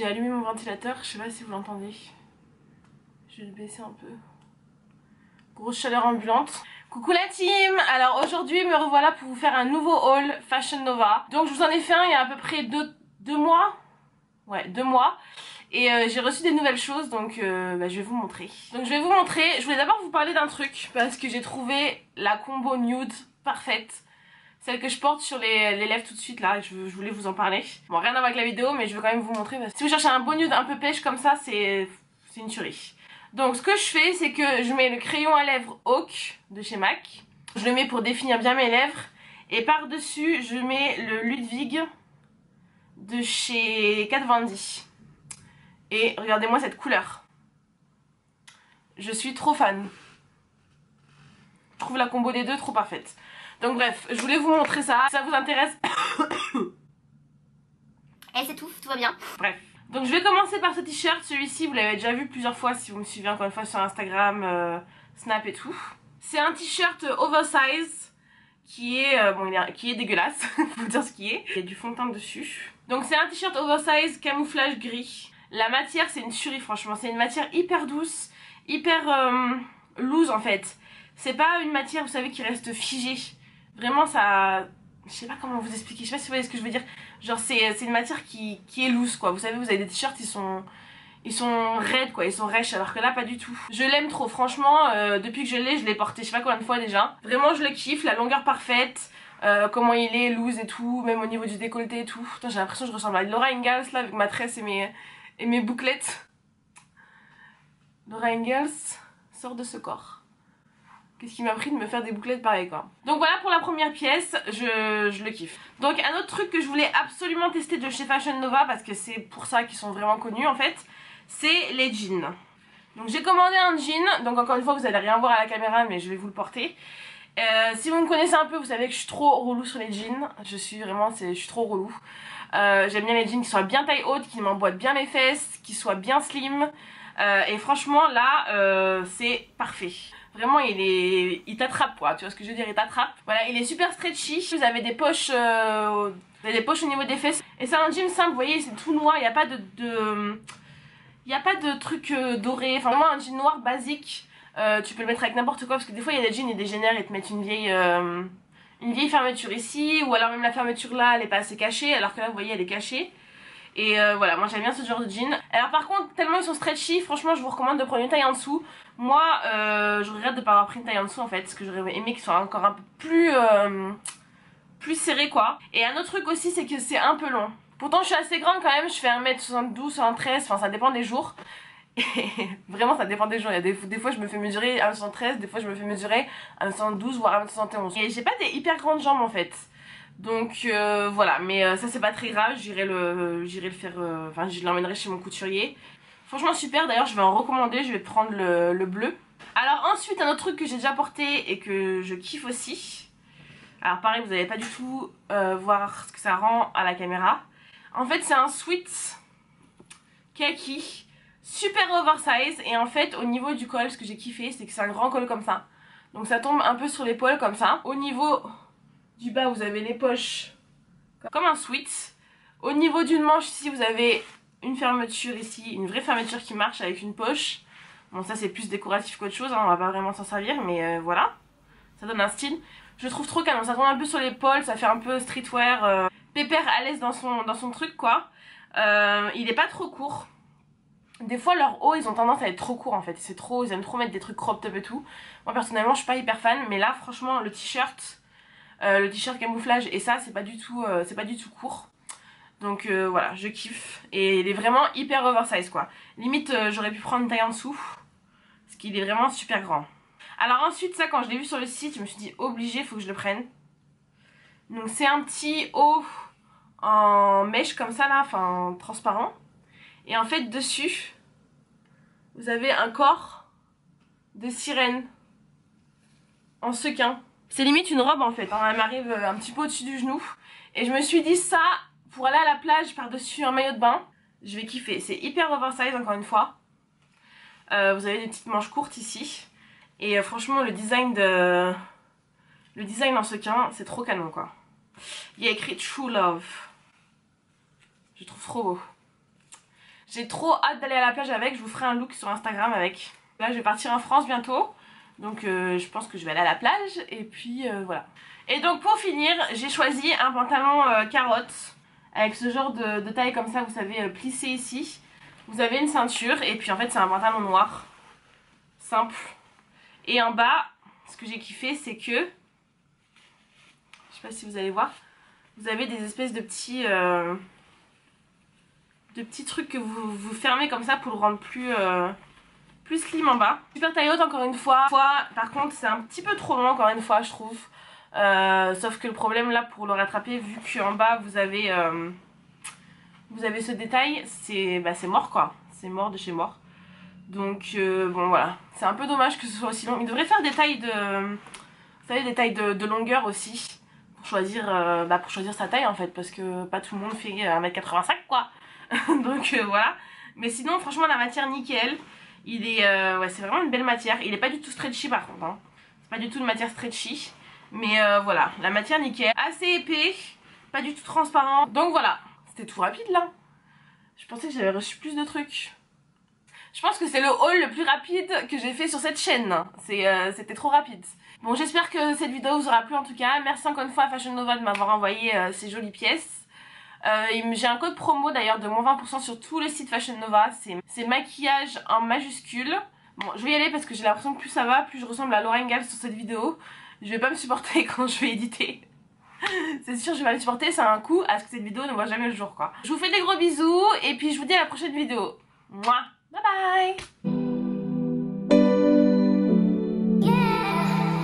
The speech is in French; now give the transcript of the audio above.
allumé mon ventilateur, je sais pas si vous l'entendez. Je vais le baisser un peu. Grosse chaleur ambulante. Coucou la team! Alors aujourd'hui me revoilà pour vous faire un nouveau haul Fashion Nova. Donc je vous en ai fait un il y a à peu près deux mois. Ouais, 2 mois. Et j'ai reçu des nouvelles choses, donc je vais vous montrer. Je voulais d'abord vous parler d'un truc, parce que j'ai trouvé la combo nude parfaite. Celle que je porte sur les lèvres tout de suite là, je voulais vous en parler. Bon, rien à voir avec la vidéo, mais je veux quand même vous montrer. Parce que si vous cherchez un beau nude un peu pêche comme ça, c'est une tuerie. Donc ce que je fais, c'est que je mets le crayon à lèvres Hawk de chez MAC. Je le mets pour définir bien mes lèvres. Et par-dessus, je mets le Ludwig de chez Kat Von D. Et regardez-moi cette couleur. Je suis trop fan. Je trouve la combo des deux trop parfaite. Donc bref, je voulais vous montrer ça. Si ça vous intéresse. Elle s'étouffe, tout va bien. Bref. Donc je vais commencer par ce t-shirt. Celui-ci, vous l'avez déjà vu plusieurs fois si vous me suivez encore une fois sur Instagram, Snap et tout. C'est un t-shirt oversize qui est, qui est dégueulasse. Faut vous dire ce qui est. Il y a du fond de teint dessus. Donc c'est un t-shirt oversize camouflage gris. La matière c'est une tuerie franchement, c'est une matière hyper douce, hyper loose en fait. C'est pas une matière vous savez qui reste figée. Vraiment ça... Je sais pas comment vous expliquer, je sais pas si vous voyez ce que je veux dire. Genre c'est une matière qui est loose quoi. Vous savez vous avez des t-shirts ils sont raides quoi, ils sont rêches alors que là pas du tout. Je l'aime trop franchement, depuis que je l'ai porté je sais pas combien de fois déjà. Vraiment je le kiffe, la longueur parfaite. Comment il est loose et tout, même au niveau du décolleté et tout. J'ai l'impression que je ressemble à Laura Ingalls là avec ma tresse et mes bouclettes. Laura Ingalls sort de ce corps. Qu'est-ce qui m'a pris de me faire des bouclettes pareilles quoi. Donc voilà pour la première pièce, je le kiffe. Donc un autre truc que je voulais absolument tester de chez Fashion Nova, parce que c'est pour ça qu'ils sont vraiment connus en fait, c'est les jeans. Donc j'ai commandé un jean, donc encore une fois vous allez rien voir à la caméra mais je vais vous le porter. Si vous me connaissez un peu vous savez que je suis trop relou sur les jeans. Je suis trop relou. J'aime bien les jeans qui soient bien taille haute, qui m'emboîtent bien les fesses, qui soient bien slim. Et franchement là c'est parfait. Vraiment il t'attrape quoi, tu vois ce que je veux dire, il t'attrape. Voilà, il est super stretchy. Vous avez des poches au niveau des fesses. Et c'est un jean simple, vous voyez c'est tout noir, il n'y a pas il n'y a pas de truc doré. Enfin vraiment un jean noir basique. Tu peux le mettre avec n'importe quoi parce que des fois il y a des jeans et des dégénèrent et te mettent une vieille fermeture ici, ou alors même la fermeture là elle est pas assez cachée alors que là vous voyez elle est cachée. Et voilà, moi j'aime bien ce genre de jean. Alors par contre tellement ils sont stretchy, franchement je vous recommande de prendre une taille en dessous. Moi je regrette de pas avoir pris une taille en dessous en fait, parce que j'aurais aimé qu'ils soient encore un peu plus serrés quoi. Et un autre truc aussi c'est que c'est un peu long. Pourtant je suis assez grande quand même, je fais 1m72, 73, enfin ça dépend des jours. Et vraiment ça dépend des jours, il y a des fois je me fais mesurer 1m73, des fois je me fais mesurer 1m72 voire 1m71. Et j'ai pas des hyper grandes jambes en fait. Donc voilà, mais ça c'est pas très grave, j'irai le faire, enfin je l'emmènerai chez mon couturier. Franchement super, d'ailleurs je vais en recommander, je vais prendre le bleu. Alors ensuite un autre truc que j'ai déjà porté et que je kiffe aussi. Alors pareil vous n'allez pas du tout voir ce que ça rend à la caméra. En fait c'est un sweat kaki super oversize, et en fait au niveau du col ce que j'ai kiffé c'est que c'est un grand col comme ça. Donc ça tombe un peu sur l'épaule comme ça. Au niveau du bas vous avez les poches comme un sweat. Au niveau d'une manche ici vous avez une fermeture ici, une vraie fermeture qui marche avec une poche. Bon ça c'est plus décoratif qu'autre chose, hein, on va pas vraiment s'en servir mais voilà. Ça donne un style. Je trouve trop canon, ça tombe un peu sur l'épaule, ça fait un peu streetwear, pépère à l'aise dans son truc quoi. Il est pas trop court. Des fois leurs hauts ils ont tendance à être trop courts en fait, c'est trop, ils aiment trop mettre des trucs crop top et tout. Moi personnellement je suis pas hyper fan, mais là franchement le t-shirt camouflage et ça c'est pas du tout court. Donc voilà, je kiffe. Et il est vraiment hyper oversize quoi. Limite j'aurais pu prendre une taille en dessous, parce qu'il est vraiment super grand. Alors ensuite ça quand je l'ai vu sur le site je me suis dit obligé, faut que je le prenne. Donc c'est un petit haut en mèche comme ça là, enfin transparent. Et en fait dessus vous avez un corps de sirène en sequin. C'est limite une robe en fait, hein. Elle m'arrive un petit peu au-dessus du genou. Et je me suis dit ça, pour aller à la plage par dessus un maillot de bain, je vais kiffer. C'est hyper oversize encore une fois. Vous avez des petites manches courtes ici. Et franchement le design en sequin c'est trop canon quoi. Il y a écrit True Love. Je trouve trop beau. J'ai trop hâte d'aller à la plage avec, je vous ferai un look sur Instagram avec. Là je vais partir en France bientôt, donc je pense que je vais aller à la plage et puis voilà. Et donc pour finir, j'ai choisi un pantalon carotte avec ce genre de taille comme ça, vous savez, plissé ici. Vous avez une ceinture et puis en fait c'est un pantalon noir, simple. Et en bas, ce que j'ai kiffé c'est que, je sais pas si vous allez voir, vous avez des espèces de petits trucs que vous fermez comme ça pour le rendre plus slim en bas. Super taille haute encore une fois. Par contre c'est un petit peu trop long encore une fois je trouve. Sauf que le problème là pour le rattraper, vu qu'en bas vous avez ce détail, c'est mort quoi. C'est mort de chez mort. Donc bon voilà, c'est un peu dommage que ce soit aussi long. Il devrait faire des tailles vous savez, des tailles de longueur aussi. Pour choisir sa taille en fait. Parce que pas tout le monde fait 1m85 quoi. Donc voilà. Mais sinon franchement la matière nickel. Il est ouais, c'est vraiment une belle matière. Il est pas du tout stretchy par contre hein. C'est pas du tout une matière stretchy. Mais voilà, la matière nickel. Assez épais, pas du tout transparent. Donc voilà, c'était tout rapide là. Je pensais que j'avais reçu plus de trucs. Je pense que c'est le haul le plus rapide que j'ai fait sur cette chaîne. C'était trop rapide. Bon, j'espère que cette vidéo vous aura plu en tout cas. Merci encore une fois à Fashion Nova de m'avoir envoyé ces jolies pièces. J'ai un code promo d'ailleurs de moins 20% sur tous les sites Fashion Nova. C'est maquillage en majuscule. Bon, je vais y aller parce que j'ai l'impression que plus ça va, plus je ressemble à Laura Ingalls sur cette vidéo. Je vais pas me supporter quand je vais éditer. C'est sûr, je vais pas me supporter, c'est un coup à ce que cette vidéo ne voit jamais le jour quoi. Je vous fais des gros bisous et puis je vous dis à la prochaine vidéo. Mouah, bye bye.